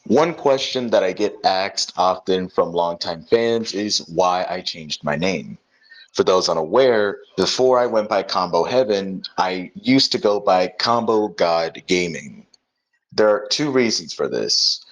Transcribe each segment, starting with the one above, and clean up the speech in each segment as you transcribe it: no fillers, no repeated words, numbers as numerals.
One question that I get asked often from longtime fans is why I changed my name. For those unaware, before I went by Combo Heaven, I used to go by Combo God Gaming. There are two reasons for this.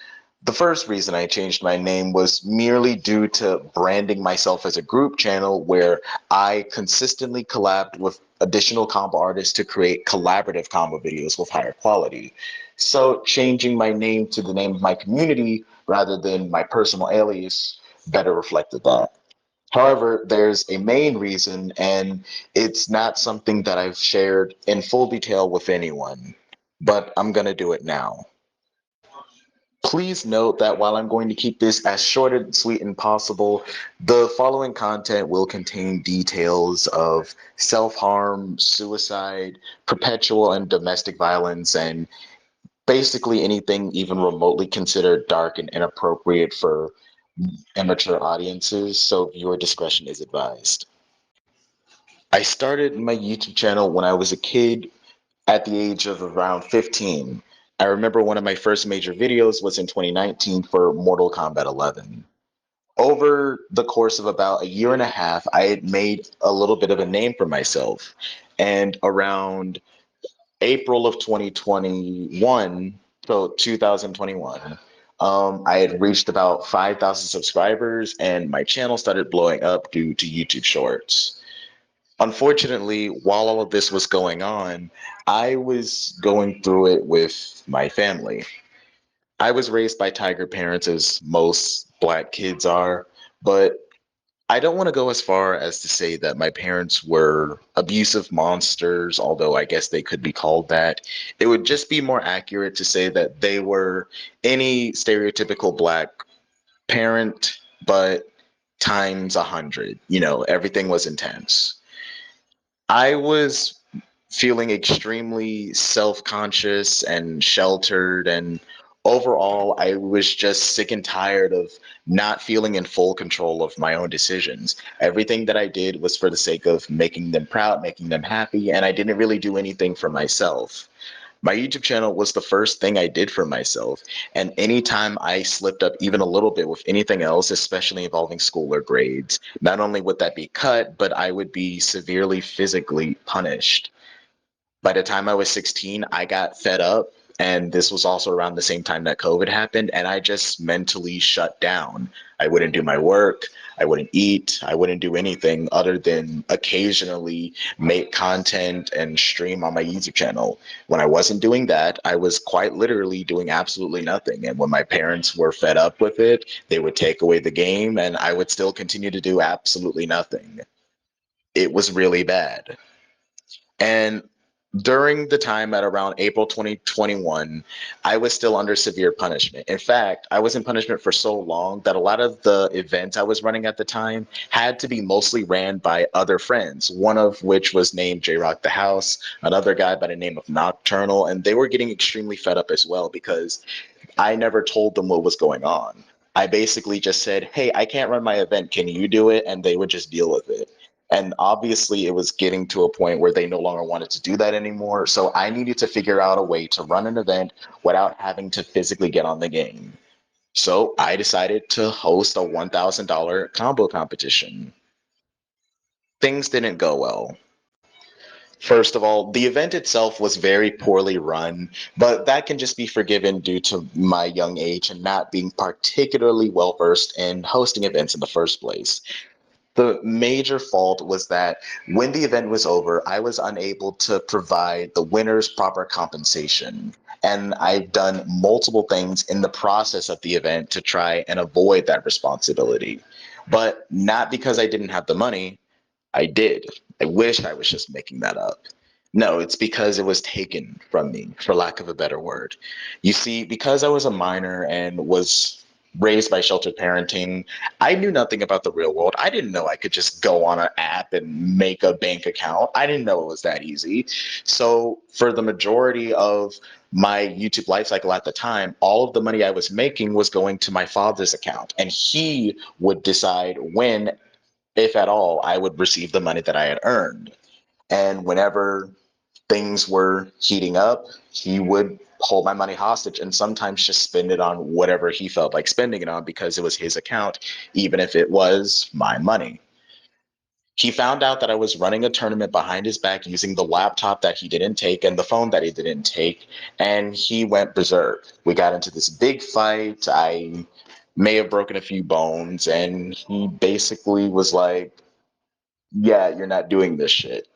The first reason I changed my name was merely due to branding myself as a group channel where I consistently collabed with additional combo artists to create collaborative combo videos with higher quality. So changing my name to the name of my community rather than my personal alias better reflected that. However, there's a main reason, and it's not something that I've shared in full detail with anyone, but I'm going to do it now. Please note that while I'm going to keep this as short and sweet as possible, the following content will contain details of self harm, suicide, perpetual and domestic violence, and basically anything even remotely considered dark and inappropriate for immature audiences, so viewer discretion is advised. I started my YouTube channel when I was a kid at the age of around 15. I remember one of my first major videos was in 2019 for Mortal Kombat 11. Over the course of about a year and a half, I had made a little bit of a name for myself. And around April of 2021, so 2021, I had reached about 5,000 subscribers and my channel started blowing up due to YouTube Shorts. Unfortunately, while all of this was going on, I was going through it with my family. I was raised by tiger parents, as most Black kids are, but I don't want to go as far as to say that my parents were abusive monsters, although I guess they could be called that. It would just be more accurate to say that they were any stereotypical Black parent, but times 100. You know, everything was intense. I was feeling extremely self conscious and sheltered. And overall, I was just sick and tired of not feeling in full control of my own decisions. Everything that I did was for the sake of making them proud, making them happy, and I didn't really do anything for myself. My YouTube channel was the first thing I did for myself. And anytime I slipped up even a little bit with anything else, especially involving school or grades, not only would that be cut, but I would be severely physically punished. By the time I was 16, I got fed up. And this was also around the same time that COVID happened. And I just mentally shut down. I wouldn't do my work. I wouldn't eat. I wouldn't do anything other than occasionally make content and stream on my YouTube channel. When I wasn't doing that, I was quite literally doing absolutely nothing. And when my parents were fed up with it, they would take away the game and I would still continue to do absolutely nothing. It was really bad. And during the time at around April 2021, I was still under severe punishment. In fact, I was in punishment for so long that a lot of the events I was running at the time had to be mostly ran by other friends, one of which was named J Rock the House, another guy by the name of Nocturnal, and they were getting extremely fed up as well because I never told them what was going on. I basically just said, hey, I can't run my event. Can you do it? And they would just deal with it. And obviously, it was getting to a point where they no longer wanted to do that anymore. So I needed to figure out a way to run an event without having to physically get on the game. So I decided to host a $1,000 combo competition. Things didn't go well. First of all, the event itself was very poorly run, but that can just be forgiven due to my young age and not being particularly well versed in hosting events in the first place. The major fault was that when the event was over, I was unable to provide the winners proper compensation. And I've done multiple things in the process of the event to try and avoid that responsibility. But not because I didn't have the money, I did. I wish I was just making that up. No, it's because it was taken from me, for lack of a better word. You see, because I was a minor and was raised by sheltered parenting, I knew nothing about the real world. I didn't know I could just go on an app and make a bank account. I didn't know it was that easy. So, for the majority of my YouTube life cycle at the time, all of the money I was making was going to my father's account, and he would decide when, if at all, I would receive the money that I had earned. And whenever things were heating up, he would hold my money hostage and sometimes just spend it on whatever he felt like spending it on because it was his account, even if it was my money. He found out that I was running a tournament behind his back using the laptop that he didn't take and the phone that he didn't take, and he went berserk. We got into this big fight. I may have broken a few bones, and he basically was like, yeah, you're not doing this shit.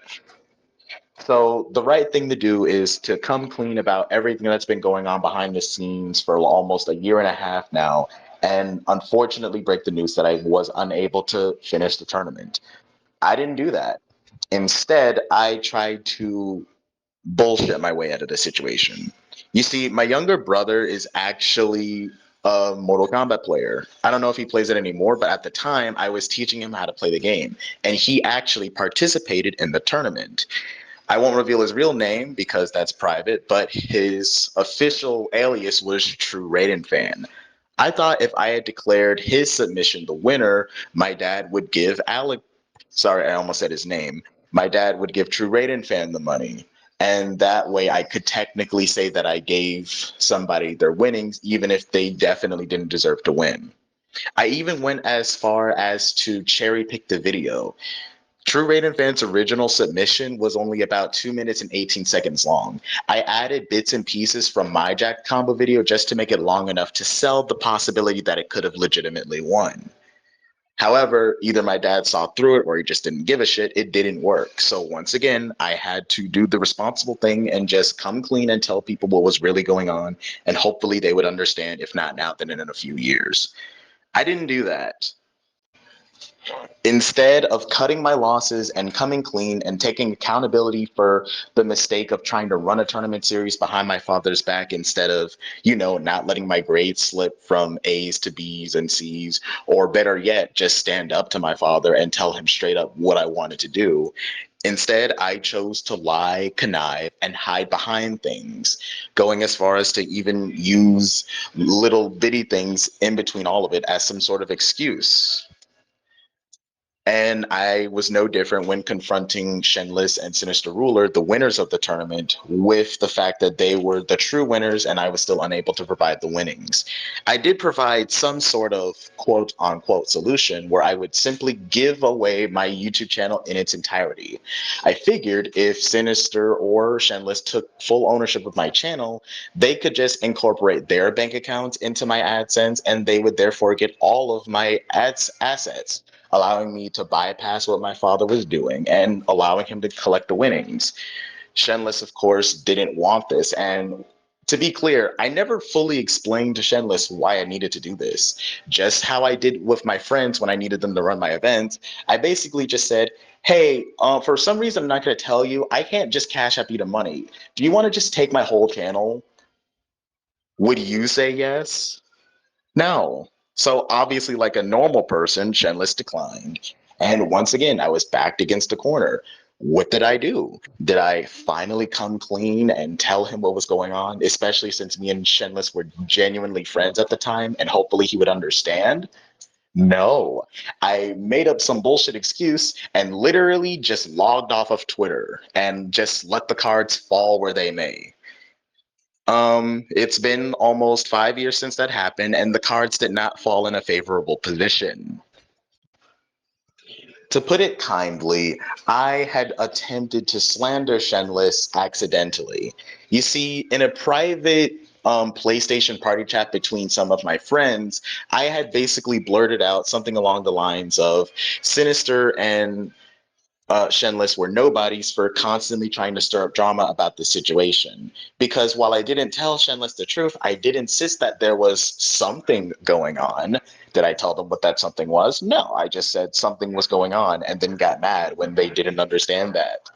So the right thing to do is to come clean about everything that's been going on behind the scenes for almost a year and a half now, and unfortunately break the news that I was unable to finish the tournament. I didn't do that. Instead, I tried to bullshit my way out of the situation. You see, my younger brother is actually a Mortal Kombat player. I don't know if he plays it anymore, but at the time, I was teaching him how to play the game, and he actually participated in the tournament. I won't reveal his real name because that's private, but his official alias was True Raiden Fan. I thought if I had declared his submission the winner, my dad would give Alec, sorry, I almost said his name. My dad would give True Raiden Fan the money. And that way I could technically say that I gave somebody their winnings, even if they definitely didn't deserve to win. I even went as far as to cherry pick the video. True Raiden Fan's original submission was only about 2 minutes and 18 seconds long. I added bits and pieces from my Jack combo video just to make it long enough to sell the possibility that it could have legitimately won. However, either my dad saw through it or he just didn't give a shit. It didn't work. So once again, I had to do the responsible thing and just come clean and tell people what was really going on. And hopefully they would understand, if not now, then in a few years. I didn't do that. Instead of cutting my losses and coming clean and taking accountability for the mistake of trying to run a tournament series behind my father's back instead of, not letting my grades slip from A's to B's and C's, or better yet, just stand up to my father and tell him straight up what I wanted to do. Instead, I chose to lie, connive, and hide behind things, going as far as to even use little bitty things in between all of it as some sort of excuse. And I was no different when confronting Shenless and Sinister Ruler, the winners of the tournament, with the fact that they were the true winners and I was still unable to provide the winnings. I did provide some sort of quote unquote solution where I would simply give away my YouTube channel in its entirety. I figured if Sinister or Shenless took full ownership of my channel, they could just incorporate their bank accounts into my AdSense and they would therefore get all of my ads assets, allowing me to bypass what my father was doing and allowing him to collect the winnings. Shenless, of course, didn't want this. And to be clear, I never fully explained to Shenless why I needed to do this. Just how I did with my friends when I needed them to run my events. I basically just said, hey, for some reason, I'm not going to tell you. I can't just cash up you the money. Do you want to just take my whole channel? Would you say yes? No. So obviously, like a normal person, Shenless declined. And once again, I was backed against a corner. What did I do? Did I finally come clean and tell him what was going on, especially since me and Shenless were genuinely friends at the time, and hopefully he would understand? No. I made up some bullshit excuse and literally just logged off of Twitter and just let the cards fall where they may. It's been almost 5 years since that happened, and the cards did not fall in a favorable position. To put it kindly, I had attempted to slander Shenless accidentally. You see, in a private PlayStation party chat between some of my friends, I had basically blurted out something along the lines of Sinister and Shenless were nobodies for constantly trying to stir up drama about the situation. Because while I didn't tell Shenless the truth, I did insist that there was something going on. Did I tell them what that something was? No, I just said something was going on and then got mad when they didn't understand that.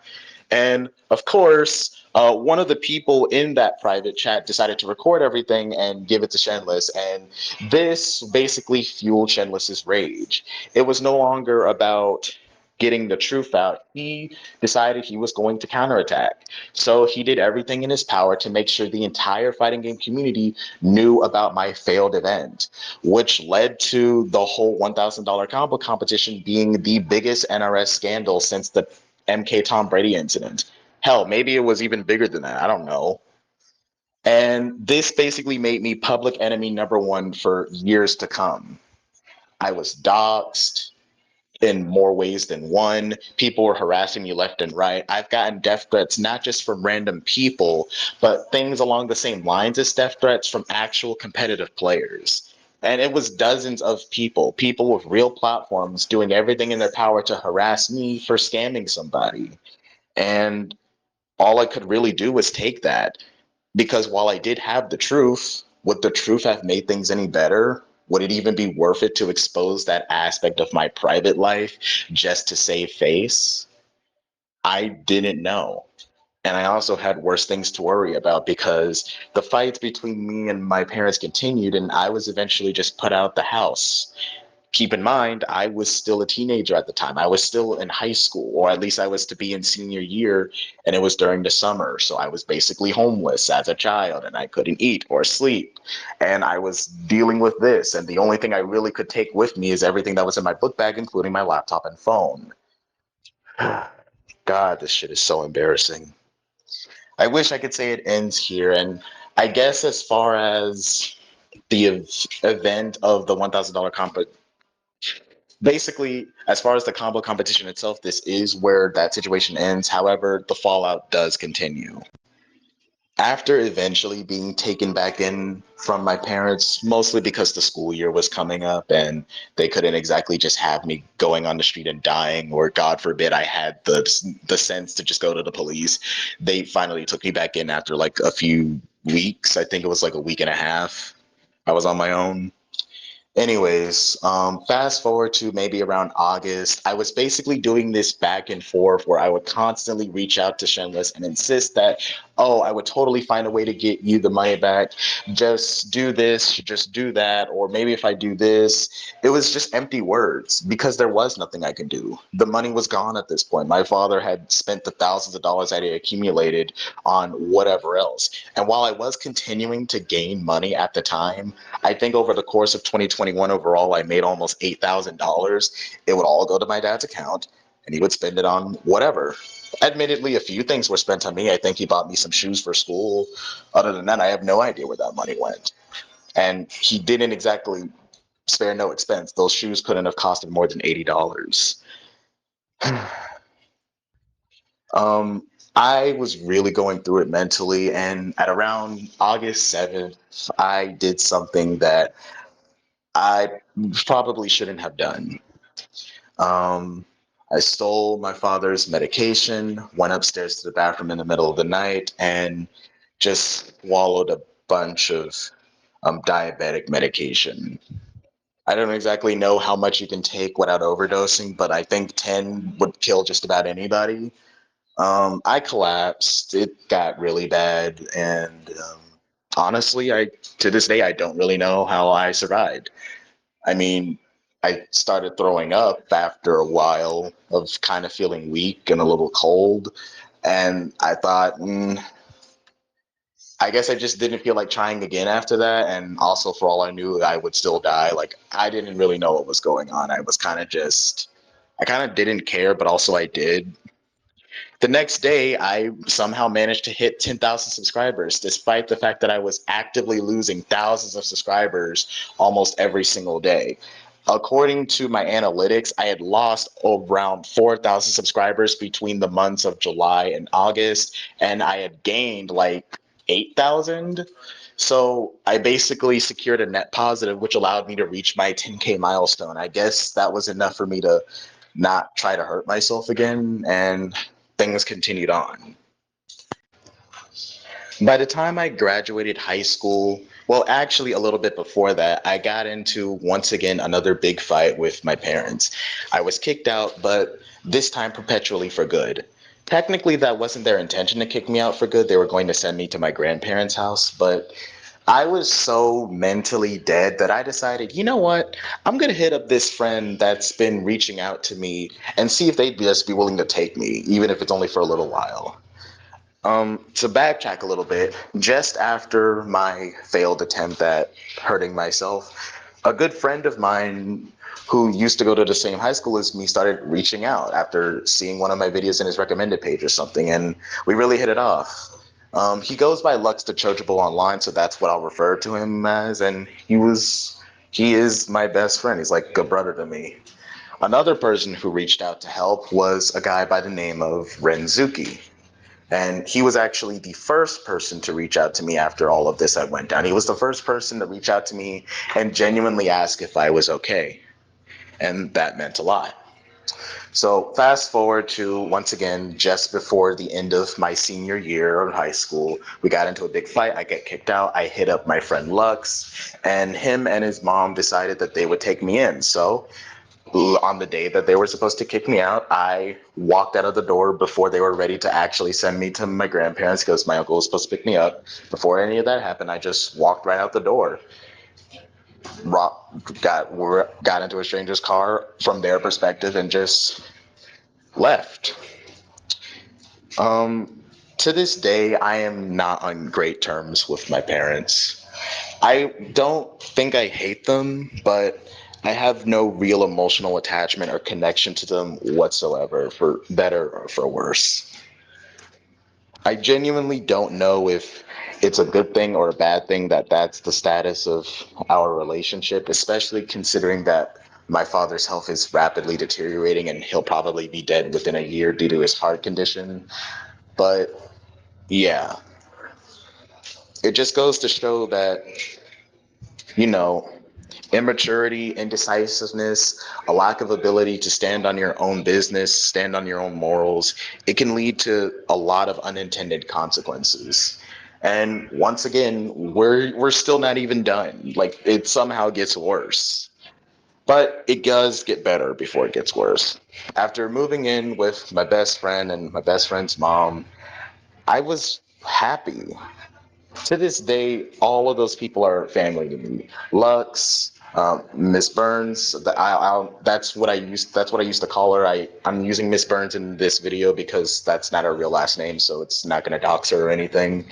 And of course, one of the people in that private chat decided to record everything and give it to Shenless. And this basically fueled Shenless's rage. It was no longer about getting the truth out. He decided he was going to counterattack. So he did everything in his power to make sure the entire fighting game community knew about my failed event, which led to the whole $1,000 combo competition being the biggest NRS scandal since the MK Tom Brady incident. Hell, maybe it was even bigger than that. I don't know. And this basically made me public enemy number one for years to come. I was doxxed in more ways than one. People were harassing me left and right. I've gotten death threats not just from random people, but things along the same lines as death threats from actual competitive players. And it was dozens of people with real platforms doing everything in their power to harass me for scamming somebody. And all I could really do was take that. Because while I did have the truth, would the truth have made things any better? Would it even be worth it to expose that aspect of my private life just to save face? I didn't know. And I also had worse things to worry about because the fights between me and my parents continued, and I was eventually just put out the house. Keep in mind, I was still a teenager at the time. I was still in high school, or at least I was to be in senior year, and it was during the summer. So I was basically homeless as a child, and I couldn't eat or sleep. And I was dealing with this, and the only thing I really could take with me is everything that was in my book bag, including my laptop and phone. God, this shit is so embarrassing. I wish I could say it ends here. And I guess as far as the event of the $1,000 comp, basically, as far as the combo competition itself, this is where that situation ends. However, the fallout does continue. After eventually being taken back in from my parents, mostly because the school year was coming up and they couldn't exactly just have me going on the street and dying, or God forbid I had the sense to just go to the police. They finally took me back in after like a few weeks. I think it was like a week and a half. I was on my own. Anyways, fast forward to maybe around August, I was basically doing this back and forth where I would constantly reach out to Shameless and insist that, oh, I would totally find a way to get you the money back. Just do this, just do that, or maybe if I do this. It was just empty words because there was nothing I could do. The money was gone at this point. My father had spent the thousands of dollars that he accumulated on whatever else. And while I was continuing to gain money at the time, I think over the course of 2021 overall, I made almost $8,000. It would all go to my dad's account and he would spend it on whatever. Admittedly, a few things were spent on me. I think he bought me some shoes for school. Other than that, I have no idea where that money went. And he didn't exactly spare no expense. Those shoes couldn't have costed more than $80. Um, I was really going through it mentally, and at around August 7th, I did something that I probably shouldn't have done. Um, I stole my father's medication, went upstairs to the bathroom in the middle of the night, and just swallowed a bunch of diabetic medication. I don't exactly know how much you can take without overdosing, but I think 10 would kill just about anybody. I collapsed. It got really bad, and honestly, I to this day I don't really know how I survived. I mean, I started throwing up after a while of kind of feeling weak and a little cold. And I thought, I guess I just didn't feel like trying again after that. And also, for all I knew, I would still die. Like, I didn't really know what was going on. I was kind of just, I kind of didn't care, but also I did. The next day, I somehow managed to hit 10,000 subscribers, despite the fact that I was actively losing thousands of subscribers almost every single day. According to my analytics, I had lost around 4,000 subscribers between the months of July and August, and I had gained like 8,000. So I basically secured a net positive, which allowed me to reach my 10K milestone. I guess that was enough for me to not try to hurt myself again, and things continued on. By the time I graduated high school, well, actually, a little bit before that, I got into once again another big fight with my parents. I was kicked out, but this time perpetually for good. Technically, that wasn't their intention to kick me out for good. They were going to send me to my grandparents' house, but I was so mentally dead that I decided, you know what? I'm going to hit up this friend that's been reaching out to me and see if they'd just be willing to take me, even if it's only for a little while. To backtrack a little bit, just after my failed attempt at hurting myself, a good friend of mine who used to go to the same high school as me started reaching out after seeing one of my videos in his recommended page or something, and we really hit it off. He goes by Lux the Choachable online, so that's what I'll refer to him as. And he is my best friend. He's like a brother to me. Another person who reached out to help was a guy by the name of Renzuke. And he was actually the first person to reach out to me after all of this had went down. He was the first person to reach out to me and genuinely ask if I was okay. And that meant a lot. So fast forward to once again, just before the end of my senior year of high school, we got into a big fight. I get kicked out. I hit up my friend Lux, and him and his mom decided that they would take me in. So on the day that they were supposed to kick me out, I walked out of the door before they were ready to actually send me to my grandparents because my uncle was supposed to pick me up. Before any of that happened, I just walked right out the door. Got into a stranger's car from their perspective and just left. To this day, I am not on great terms with my parents. I don't think I hate them, but I have no real emotional attachment or connection to them whatsoever, for better or for worse. I genuinely don't know if it's a good thing or a bad thing that that's the status of our relationship, especially considering that my father's health is rapidly deteriorating and he'll probably be dead within a year due to his heart condition. But yeah, it just goes to show that, you know, immaturity, indecisiveness, a lack of ability to stand on your own business, stand on your own morals, it can lead to a lot of unintended consequences. And once again, we're still not even done. Like it somehow gets worse. But it does get better before it gets worse. After moving in with my best friend and my best friend's mom, I was happy. To this day, all of those people are family to me. Lux, Miss Burns. That's what I used. That's what I used to call her. I'm using Miss Burns in this video because that's not her real last name, so it's not going to dox her or anything.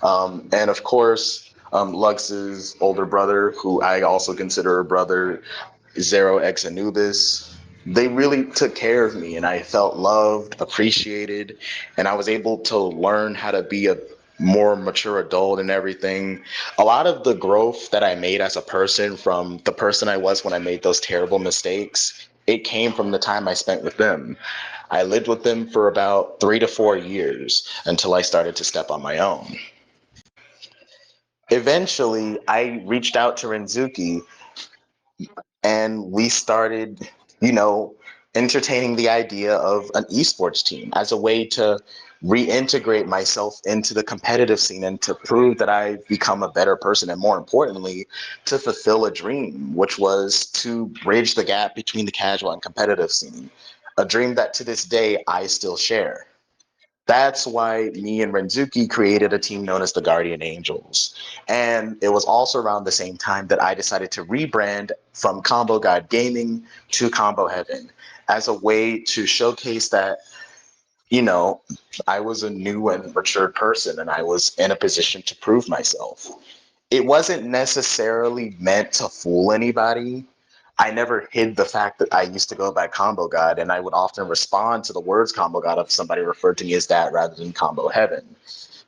And of course, Lux's older brother, who I also consider a brother, Zero X Anubis. They really took care of me, and I felt loved, appreciated, and I was able to learn how to be a more mature adult and everything. A lot of the growth that I made as a person from the person I was when I made those terrible mistakes, it came from the time I spent with them. I lived with them for about 3 to 4 years until I started to step on my own. Eventually, I reached out to Renzuke and we started, you know, entertaining the idea of an esports team as a way to reintegrate myself into the competitive scene and to prove that I've become a better person and more importantly to fulfill a dream, which was to bridge the gap between the casual and competitive scene, a dream that to this day I still share. That's why me and Renzuki created a team known as the Guardian Angels. And it was also around the same time that I decided to rebrand from Combo God Gaming to Combo Heaven as a way to showcase that, you know, I was a new and mature person and I was in a position to prove myself. It wasn't necessarily meant to fool anybody. I never hid the fact that I used to go by Combo God, and I would often respond to the words Combo God if somebody referred to me as that rather than Combo Heaven.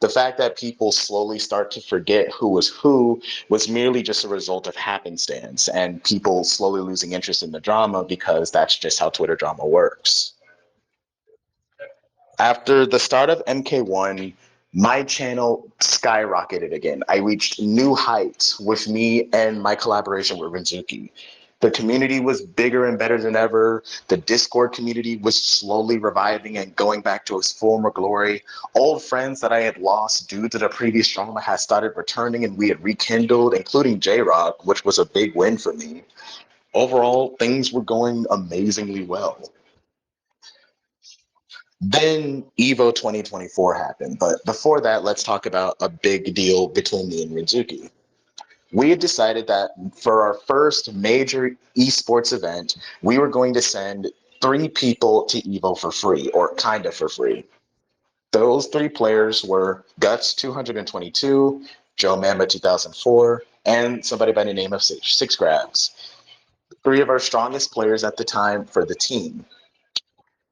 The fact that people slowly start to forget who was who was merely just a result of happenstance and people slowly losing interest in the drama because that's just how Twitter drama works. After the start of MK1, my channel skyrocketed again. I reached new heights with me and my collaboration with Renzuki. The community was bigger and better than ever. The Discord community was slowly reviving and going back to its former glory. Old friends that I had lost due to the previous drama had started returning and we had rekindled, including J-Rock, which was a big win for me. Overall, things were going amazingly well. Then Evo 2024 happened. But before that, let's talk about a big deal between me and Renzuki. We had decided that for our first major esports event, we were going to send 3 people to Evo for free, or kind of for free. Those 3 players were Guts 222, Joe Mamba 2004, and somebody by the name of Six Grabs. 3 of our strongest players at the time for the team.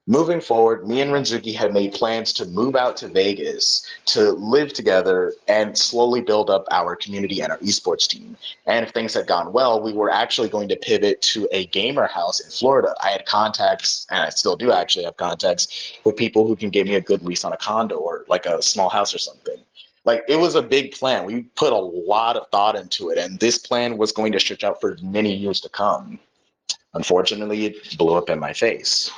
Moving forward, me and Renzuke had made plans to move out to Vegas to live together and slowly build up our community and our esports team. And if things had gone well, we were actually going to pivot to a gamer house in Florida. I had contacts, and I still do actually have contacts with people who can give me a good lease on a condo or like a small house or something. Like it was a big plan. We put a lot of thought into it, and this plan was going to stretch out for many years to come. Unfortunately, it blew up in my face.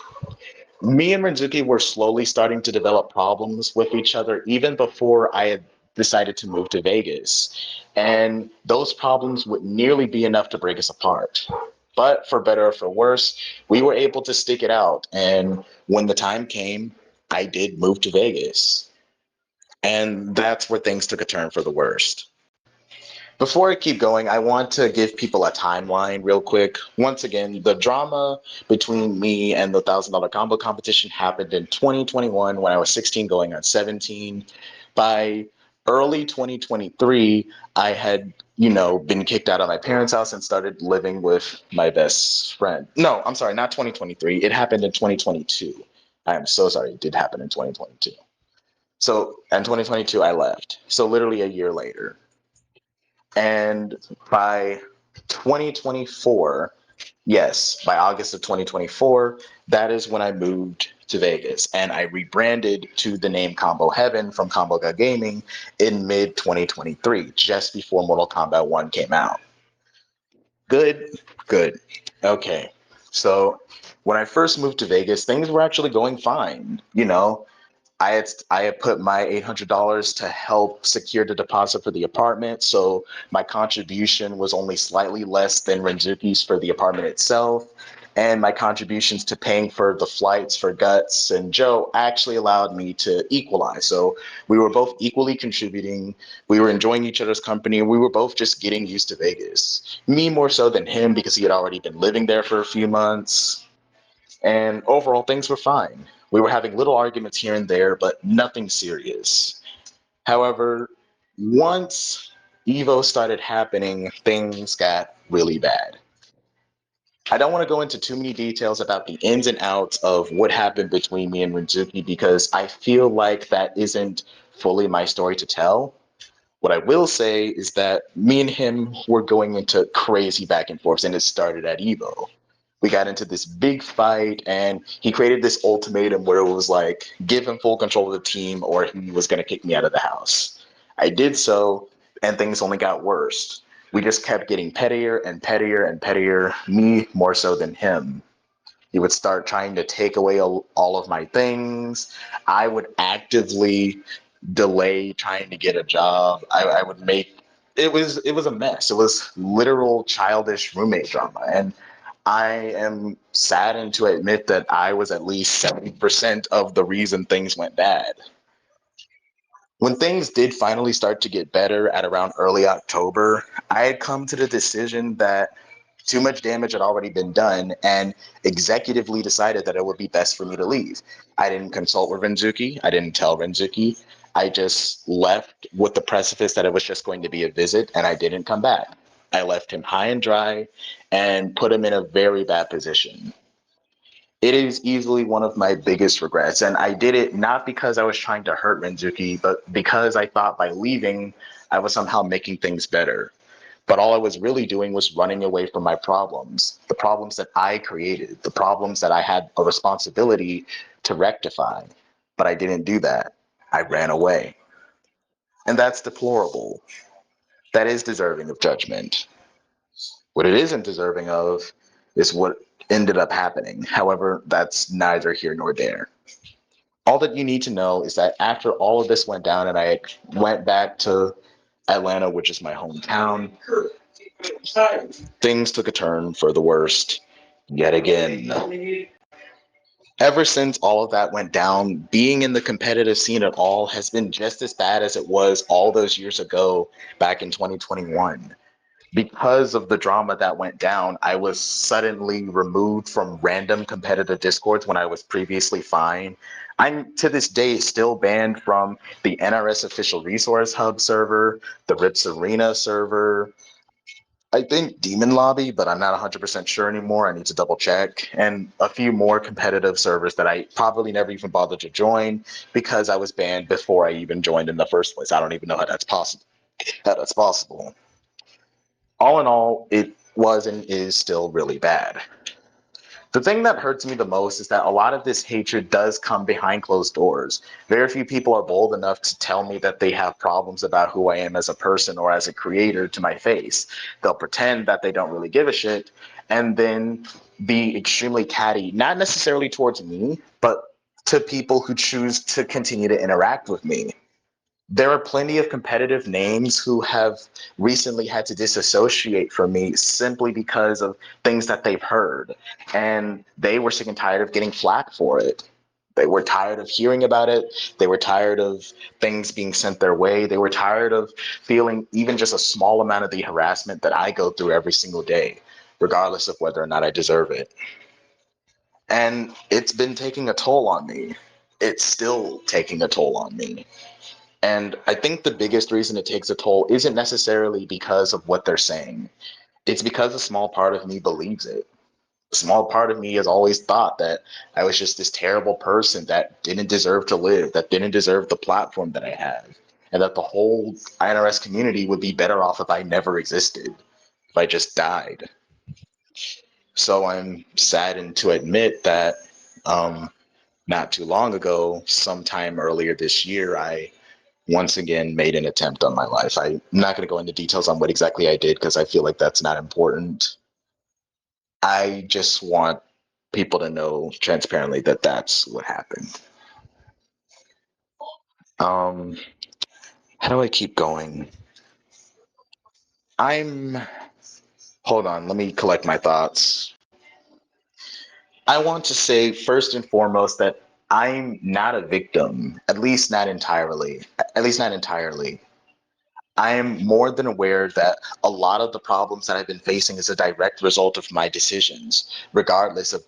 Me and Renzuki were slowly starting to develop problems with each other even before I had decided to move to Vegas. And those problems would nearly be enough to break us apart. But for better or for worse, we were able to stick it out. And when the time came, I did move to Vegas. And that's where things took a turn for the worst. Before I keep going, I want to give people a timeline real quick. Once again, the drama between me and the $1,000 combo competition happened in 2021 when I was 16 going on 17. By early 2023, I had, been kicked out of my parents' house and started living with my best friend. No, I'm sorry, not 2023. It happened in 2022. I am so sorry. It did happen in 2022. So in 2022, I left. So literally a year later. And by 2024, yes, by August of 2024, that is when I moved to Vegas and I rebranded to the name Combo Heaven from Combo God Gaming in mid 2023, just before Mortal Kombat 1 came out. Good, good. Okay. So when I first moved to Vegas, things were actually going fine. I had put my $800 to help secure the deposit for the apartment, so my contribution was only slightly less than Renzuki's for the apartment itself, and my contributions to paying for the flights for Guts and Joe actually allowed me to equalize. So we were both equally contributing. We were enjoying each other's company, and we were both just getting used to Vegas. Me more so than him because he had already been living there for a few months. And overall, things were fine. We were having little arguments here and there, but nothing serious. However, once Evo started happening, things got really bad. I don't want to go into too many details about the ins and outs of what happened between me and Renzuki because I feel like that isn't fully my story to tell. What I will say is that me and him were going into crazy back and forth, and it started at Evo. We got into this big fight, and he created this ultimatum where it was like, give him full control of the team, or he was going to kick me out of the house. I did so, and things only got worse. We just kept getting pettier and pettier and pettier, me more so than him. He would start trying to take away all of my things. I would actively delay trying to get a job. I would make it was a mess. It was literal childish roommate drama. And I am saddened to admit that I was at least 70% of the reason things went bad. When things did finally start to get better at around early October, I had come to the decision that too much damage had already been done and executively decided that it would be best for me to leave. I didn't consult with Renzuki. I didn't tell Renzuki. I just left with the precipice that it was just going to be a visit and I didn't come back. I left him high and dry and put him in a very bad position. It is easily one of my biggest regrets. And I did it not because I was trying to hurt Renzuki, but because I thought by leaving, I was somehow making things better. But all I was really doing was running away from my problems, the problems that I created, the problems that I had a responsibility to rectify. But I didn't do that. I ran away. And that's deplorable. That is deserving of judgment. What it isn't deserving of is what ended up happening. However, that's neither here nor there. All that you need to know is that after all of this went down and I went back to Atlanta, which is my hometown, things took a turn for the worst yet again. Ever since all of that went down, being in the competitive scene at all has been just as bad as it was all those years ago back in 2021. Because of the drama that went down, I was suddenly removed from random competitive discords when I was previously fine. I'm to this day still banned from the NRS official resource hub server, the Rips Arena server, I think Demon Lobby, but I'm not 100% sure anymore. I need to double check. And a few more competitive servers that I probably never even bothered to join because I was banned before I even joined in the first place. I don't even know how that's possible. How that's possible. All in all, it was and is still really bad. The thing that hurts me the most is that a lot of this hatred does come behind closed doors. Very few people are bold enough to tell me that they have problems about who I am as a person or as a creator to my face. They'll pretend that they don't really give a shit and then be extremely catty, not necessarily towards me, but to people who choose to continue to interact with me. There are plenty of competitive names who have recently had to disassociate from me simply because of things that they've heard. And they were sick and tired of getting flack for it. They were tired of hearing about it. They were tired of things being sent their way. They were tired of feeling even just a small amount of the harassment that I go through every single day, regardless of whether or not I deserve it. And it's been taking a toll on me. It's still taking a toll on me. And I think the biggest reason it takes a toll isn't necessarily because of what they're saying. It's because a small part of me believes it. A small part of me has always thought that I was just this terrible person that didn't deserve to live, that didn't deserve the platform that I have, and that the whole INRS community would be better off if I never existed, if I just died. So I'm saddened to admit that um, not too long ago, sometime earlier this year, I once again made an attempt on my life. I'm not going to go into details on what exactly I did because I feel like that's not important. I just want people to know transparently that that's what happened. Um, how do I keep going? I'm. Hold on, let me collect my thoughts. I want to say first and foremost that I'm not a victim, at least not entirely. At least not entirely. I am more than aware that a lot of the problems that I've been facing is a direct result of my decisions, regardless of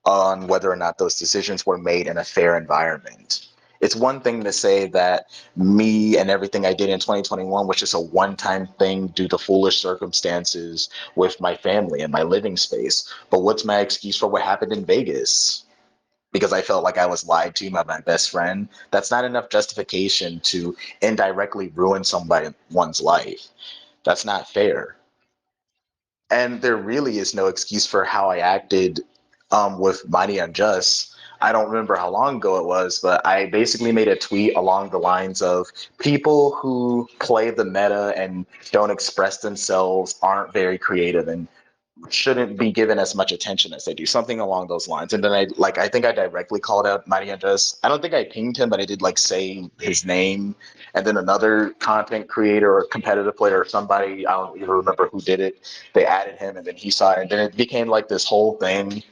on whether or not those decisions were made in a fair environment. It's one thing to say that me and everything I did in 2021 was just a one-time thing due to foolish circumstances with my family and my living space. But what's my excuse for what happened in Vegas? Because I felt like I was lied to by my best friend. That's not enough justification to indirectly ruin one's life. That's not fair. And there really is no excuse for how I acted with Mighty Unjust. I don't remember how long ago it was, but I basically made a tweet along the lines of people who play the meta and don't express themselves aren't very creative and shouldn't be given as much attention as they do, something along those lines. And then I think I directly called out Mighty Andres. I don't think I pinged him, but I did like say his name. And then another content creator or competitive player or somebody, I don't even remember who did it. They added him, and then he saw it, and then it became like this whole thing.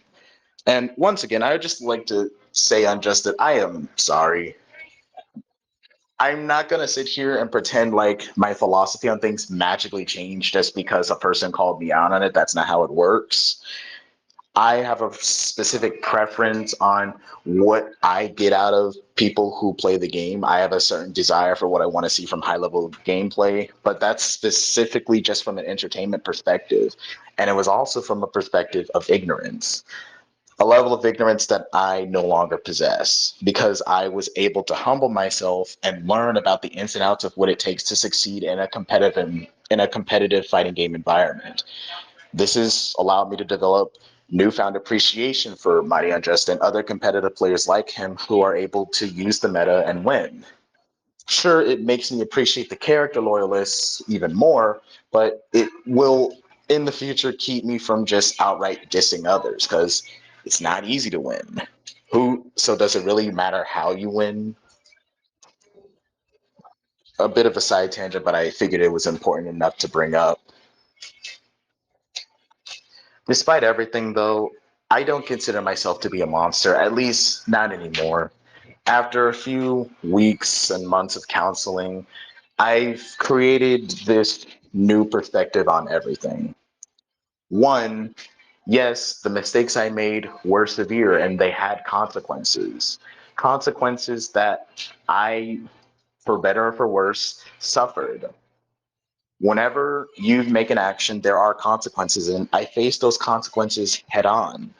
And once again, I would just like to say unjust that I am sorry. I'm not going to sit here and pretend like my philosophy on things magically changed just because a person called me out on it. That's not how it works. I have a specific preference on what I get out of people who play the game. I have a certain desire for what I want to see from high level gameplay, but that's specifically just from an entertainment perspective. And it was also from a perspective of ignorance, a level of ignorance that I no longer possess because I was able to humble myself and learn about the ins and outs of what it takes to succeed in a competitive fighting game environment. This has allowed me to develop newfound appreciation for Mighty Unjust and other competitive players like him who are able to use the meta and win. Sure, it makes me appreciate the character loyalists even more, but it will in the future keep me from just outright dissing others because it's not easy to win. So does it really matter how you win? A bit of a side tangent, but I figured it was important enough to bring up. Despite everything, though, I don't consider myself to be a monster, at least not anymore. After a few weeks and months of counseling, I've created this new perspective on everything. One, yes, the mistakes I made were severe and they had consequences. Consequences that I, for better or for worse, suffered. Whenever you make an action, there are consequences, and I face those consequences head on.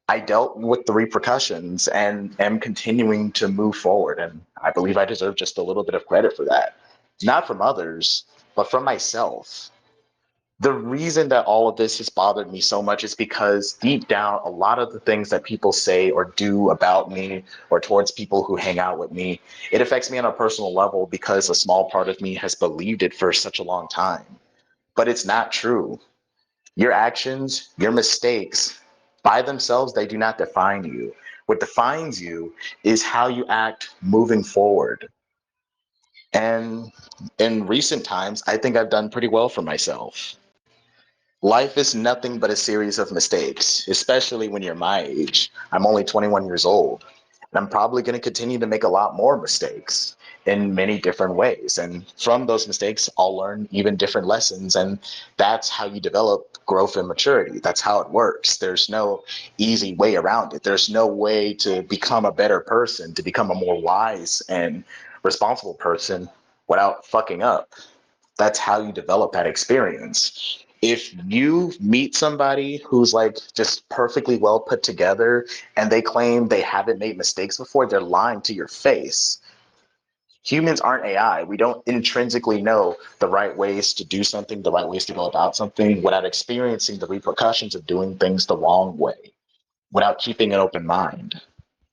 I dealt with the repercussions and am continuing to move forward. And I believe I deserve just a little bit of credit for that. Not from others, but from myself. The reason that all of this has bothered me so much is because deep down, a lot of the things that people say or do about me or towards people who hang out with me, it affects me on a personal level because a small part of me has believed it for such a long time. But it's not true. Your actions, your mistakes, by themselves, they do not define you. What defines you is how you act moving forward. And in recent times, I think I've done pretty well for myself. Life is nothing but a series of mistakes, especially when you're my age. I'm only 21 years old, and I'm probably going to continue to make a lot more mistakes in many different ways. And from those mistakes, I'll learn even different lessons. And that's how you develop growth and maturity. That's how it works. There's no easy way around it. There's no way to become a better person, to become a more wise and responsible person without fucking up. That's how you develop that experience. If you meet somebody who's like just perfectly well put together and they claim they haven't made mistakes before, they're lying to your face. Humans aren't AI. We don't intrinsically know the right ways to do something, the right ways to go about something without experiencing the repercussions of doing things the wrong way, without keeping an open mind.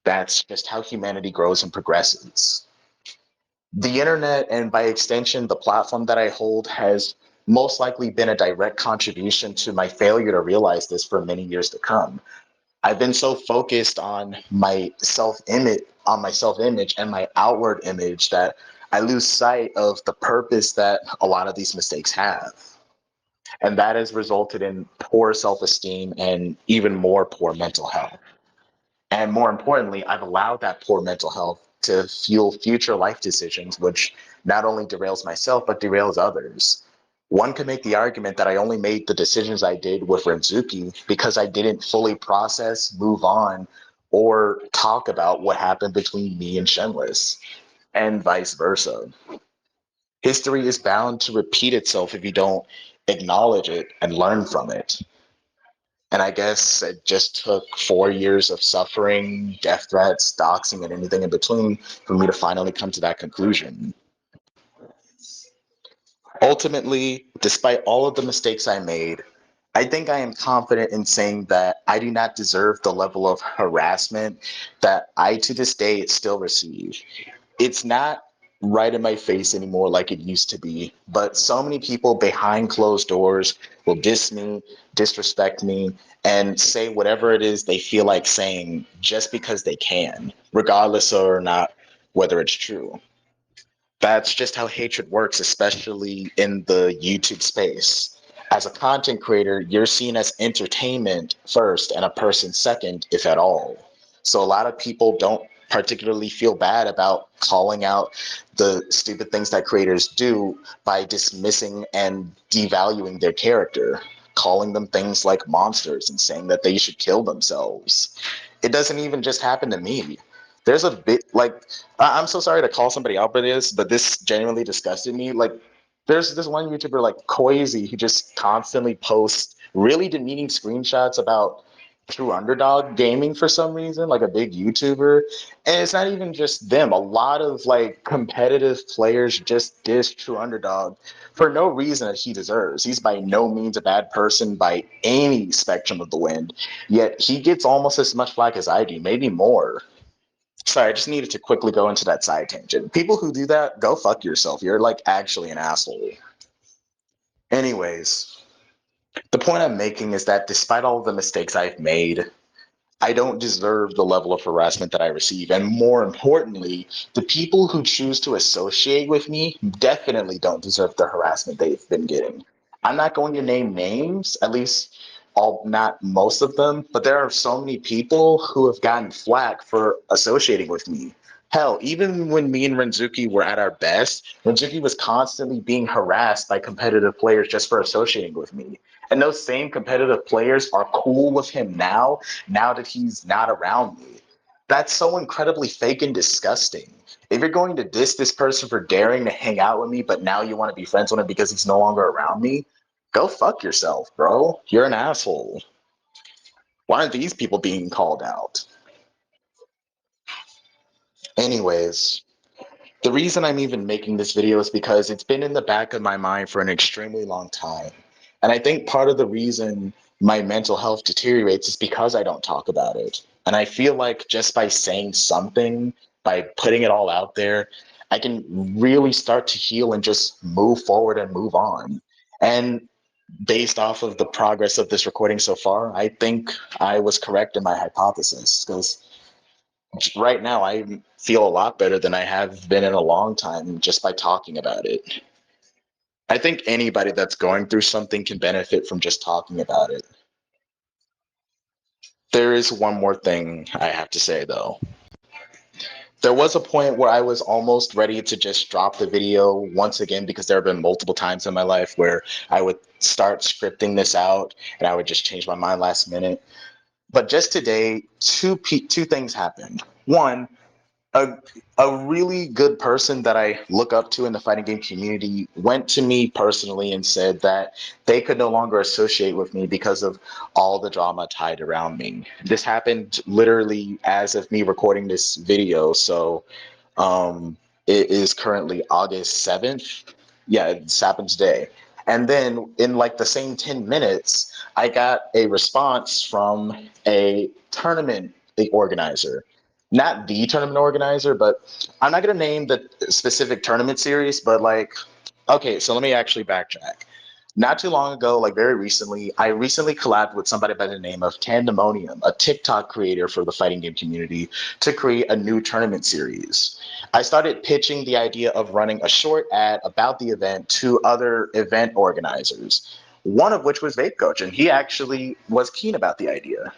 That's just how humanity grows and progresses. The internet, and by extension, the platform that I hold, has most likely been a direct contribution to my failure to realize this for many years to come. I've been so focused on my self-image and my outward image that I lose sight of the purpose that a lot of these mistakes have. And that has resulted in poor self-esteem and even more poor mental health. And more importantly, I've allowed that poor mental health to fuel future life decisions, which not only derails myself, but derails others. One could make the argument that I only made the decisions I did with Renzuke because I didn't fully process, move on, or talk about what happened between me and Shenless, and vice versa. History is bound to repeat itself if you don't acknowledge it and learn from it. And I guess it just took 4 years of suffering, death threats, doxing, and anything in between for me to finally come to that conclusion. Ultimately, despite all of the mistakes I made, I think I am confident in saying that I do not deserve the level of harassment that I to this day still receive. It's not right in my face anymore like it used to be, but so many people behind closed doors will diss me, disrespect me, and say whatever it is they feel like saying just because they can, regardless or not whether it's true. That's just how hatred works, especially in the YouTube space. As a content creator, you're seen as entertainment first and a person second, if at all. So a lot of people don't particularly feel bad about calling out the stupid things that creators do by dismissing and devaluing their character, calling them things like monsters and saying that they should kill themselves. It doesn't even just happen to me. There's a bit like I'm so sorry to call somebody out for this, but this genuinely disgusted me. Like, there's this one YouTuber like Koizi who just constantly posts really demeaning screenshots about True Underdog Gaming for some reason, like a big YouTuber. And it's not even just them. A lot of like competitive players just diss True Underdog for no reason that he deserves. He's by no means a bad person by any spectrum of the wind. Yet he gets almost as much flack as I do, maybe more. Sorry, I just needed to quickly go into that side tangent. People who do that, go fuck yourself. You're like actually an asshole. Anyways, the point I'm making is that despite all of the mistakes I've made, I don't deserve the level of harassment that I receive. And more importantly, the people who choose to associate with me definitely don't deserve the harassment they've been getting. I'm not going to name names, at least all, not most of them, but there are so many people who have gotten flack for associating with me. Hell, even when me and Renzuke were at our best, Renzuke was constantly being harassed by competitive players just for associating with me. And those same competitive players are cool with him now that he's not around me. That's so incredibly fake and disgusting. If you're going to diss this person for daring to hang out with me, but now you want to be friends with him because he's no longer around me, go fuck yourself, bro. You're an asshole. Why aren't these people being called out? Anyways, the reason I'm even making this video is because it's been in the back of my mind for an extremely long time. And I think part of the reason my mental health deteriorates is because I don't talk about it. And I feel like just by saying something, by putting it all out there, I can really start to heal and just move forward and move on. And based off of the progress of this recording so far, I think I was correct in my hypothesis because right now I feel a lot better than I have been in a long time just by talking about it. I think anybody that's going through something can benefit from just talking about it. There is one more thing I have to say though. There was a point where I was almost ready to just drop the video once again because there have been multiple times in my life where I would start scripting this out and I would just change my mind last minute. But just today, two things happened. One, a a really good person that I look up to in the fighting game community went to me personally and said that they could no longer associate with me because of all the drama tied around me. This happened literally as of me recording this video, so it is currently August 7th. Yeah, it's happened today. And then in like the same 10 minutes, I got a response from a tournament organizer. Not the tournament organizer, but I'm not going to name the specific tournament series, but like, okay, so let me actually backtrack. Not too long ago, like very recently, I recently collabed with somebody by the name of Tandemonium, a TikTok creator for the fighting game community, to create a new tournament series. I started pitching the idea of running a short ad about the event to other event organizers, one of which was Vape Coach, and he actually was keen about the idea.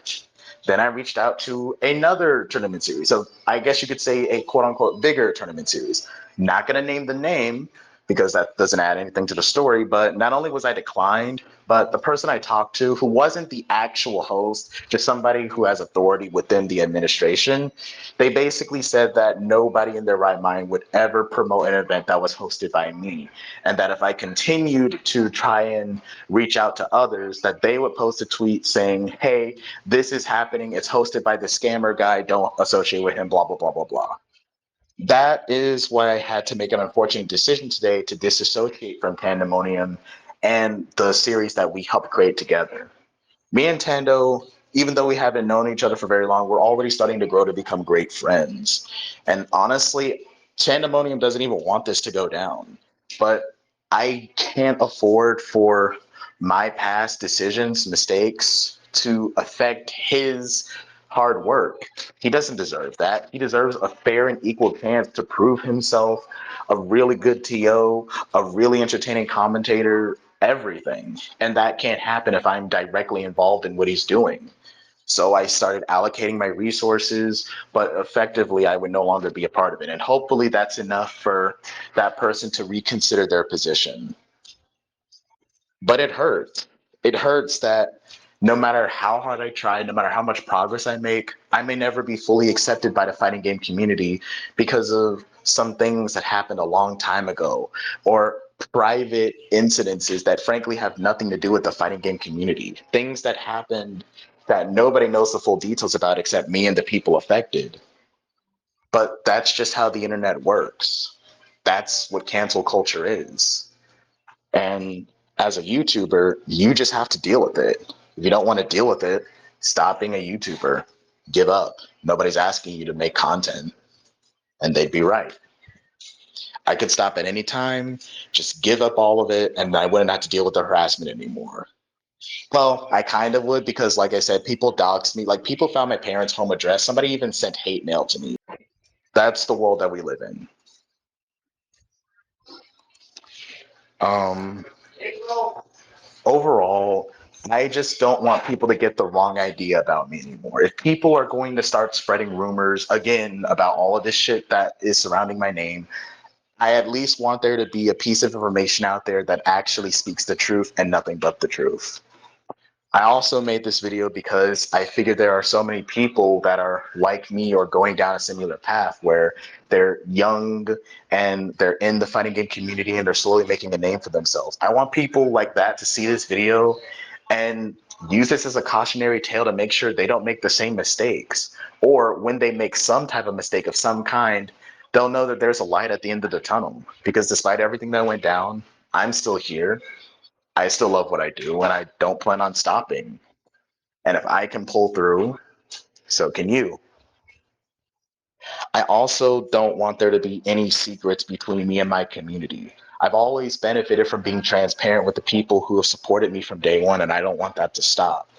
Then I reached out to another tournament series. So I guess you could say a quote unquote bigger tournament series. Not going to name the name because that doesn't add anything to the story. But not only was I declined, but the person I talked to, who wasn't the actual host, just somebody who has authority within the administration, they basically said that nobody in their right mind would ever promote an event that was hosted by me. And that if I continued to try and reach out to others, that they would post a tweet saying, hey, this is happening. It's hosted by the scammer guy. Don't associate with him, blah, blah, blah, blah, blah. That is why I had to make an unfortunate decision today to disassociate from Pandemonium and the series that we helped create together. Me and Tando, even though we haven't known each other for very long, we're already starting to grow to become great friends. And honestly, Pandemonium doesn't even want this to go down. But I can't afford for my past decisions, mistakes to affect his hard work. He doesn't deserve that. He deserves a fair and equal chance to prove himself a really good TO, a really entertaining commentator, everything. And that can't happen if I'm directly involved in what he's doing. So I started allocating my resources, but effectively I would no longer be a part of it. And hopefully that's enough for that person to reconsider their position. But it hurts. It hurts that no matter how hard I try, no matter how much progress I make, I may never be fully accepted by the fighting game community because of some things that happened a long time ago or private incidences that frankly have nothing to do with the fighting game community. Things that happened that nobody knows the full details about except me and the people affected. But that's just how the internet works. That's what cancel culture is. And as a YouTuber, you just have to deal with it. If you don't want to deal with it, stop being a YouTuber. Give up. Nobody's asking you to make content. And they'd be right. I could stop at any time, just give up all of it, and I wouldn't have to deal with the harassment anymore. Well, I kind of would because, like I said, people doxed me. Like, people found my parents' home address. Somebody even sent hate mail to me. That's the world that we live in. Um, Overall, I just don't want people to get the wrong idea about me anymore. If people are going to start spreading rumors again about all of this shit that is surrounding my name, I at least want there to be a piece of information out there that actually speaks the truth and nothing but the truth. I also made this video because I figured there are so many people that are like me or going down a similar path where they're young and they're in the fighting game community and they're slowly making a name for themselves. I want people like that to see this video and use this as a cautionary tale to make sure they don't make the same mistakes. Or when they make some type of mistake of some kind, they'll know that there's a light at the end of the tunnel. Because despite everything that went down, I'm still here. I still love what I do and I don't plan on stopping. And if I can pull through, so can you. I also don't want there to be any secrets between me and my community. I've always benefited from being transparent with the people who have supported me from day one, and I don't want that to stop.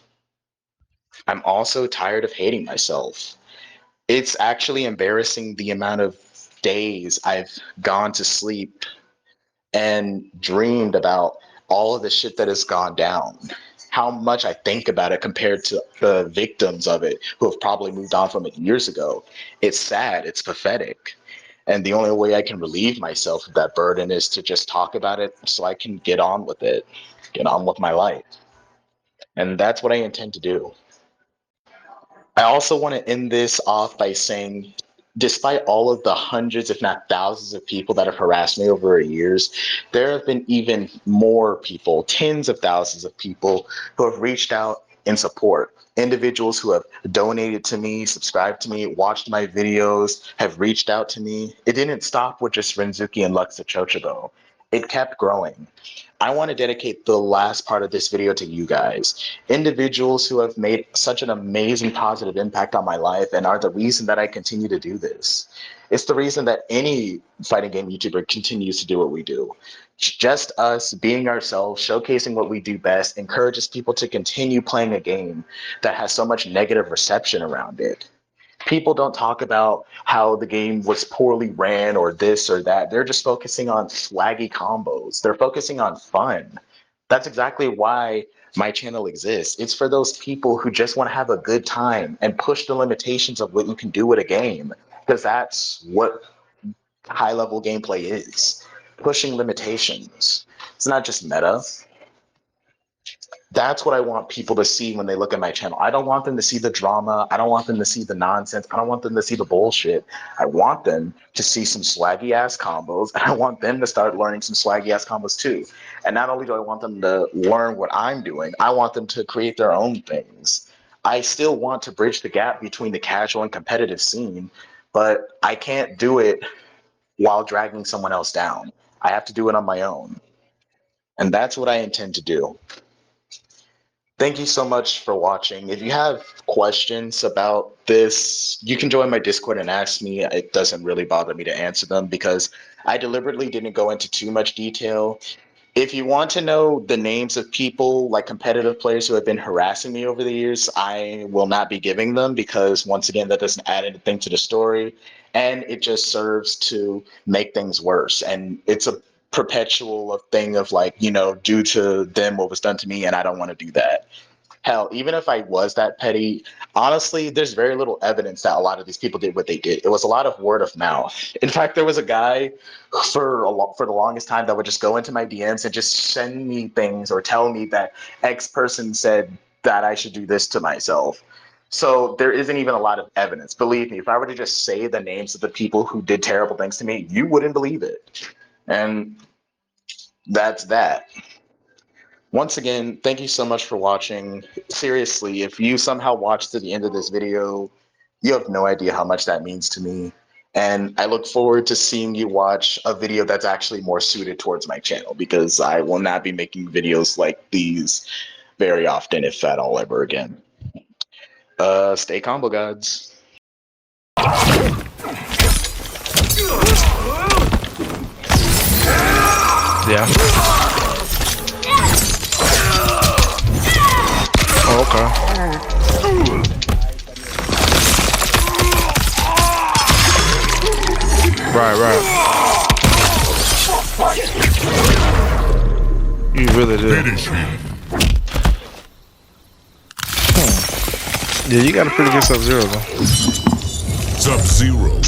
I'm also tired of hating myself. It's actually embarrassing the amount of days I've gone to sleep and dreamed about all of the shit that has gone down. How much I think about it compared to the victims of it who have probably moved on from it years ago. It's sad, it's pathetic. And the only way I can relieve myself of that burden is to just talk about it so I can get on with it, get on with my life. And that's what I intend to do. I also want to end this off by saying, despite all of the hundreds, if not thousands, of people that have harassed me over the years, there have been even more people, tens of thousands of people, who have reached out in support. Individuals who have donated to me, subscribed to me, watched my videos, have reached out to me. It didn't stop with just Renzuke and Luxa Chochobo. It kept growing. I want to dedicate the last part of this video to you guys, individuals who have made such an amazing positive impact on my life and are the reason that I continue to do this. It's the reason that any fighting game YouTuber continues to do what we do. Just us being ourselves, showcasing what we do best, encourages people to continue playing a game that has so much negative reception around it. People don't talk about how the game was poorly ran or this or that. They're just focusing on swaggy combos. They're focusing on fun. That's exactly why my channel exists. It's for those people who just want to have a good time and push the limitations of what you can do with a game, because that's what high level gameplay is, pushing limitations. It's not just meta. That's what I want people to see when they look at my channel. I don't want them to see the drama. I don't want them to see the nonsense. I don't want them to see the bullshit. I want them to see some swaggy ass combos, and I want them to start learning some swaggy ass combos too. And not only do I want them to learn what I'm doing, I want them to create their own things. I still want to bridge the gap between the casual and competitive scene, but I can't do it while dragging someone else down. I have to do it on my own. And that's what I intend to do. Thank you so much for watching. If you have questions about this, you can join my Discord and ask me. It doesn't really bother me to answer them because I deliberately didn't go into too much detail. If you want to know the names of people, like competitive players who have been harassing me over the years, I will not be giving them because, once again, that doesn't add anything to the story. And it just serves to make things worse. And it's a perpetual thing of like, due to them, what was done to me, and I don't want to do that. Hell, even if I was that petty, honestly, there's very little evidence that a lot of these people did what they did. It was a lot of word of mouth. In fact, there was a guy for the longest time that would just go into my DMs and just send me things or tell me that X person said that I should do this to myself. So there isn't even a lot of evidence. Believe me, if I were to just say the names of the people who did terrible things to me, you wouldn't believe it. And that's that. Once again, thank you so much for watching. Seriously, if you somehow watched to the end of this video, you have no idea how much that means to me. And I look forward to seeing you watch a video that's actually more suited towards my channel, because I will not be making videos like these very often, if at all ever again. Stay combo, gods. Yeah. Oh, okay. Right. You really did. Yeah, you got a pretty good Sub-Zero though. Sub-Zero.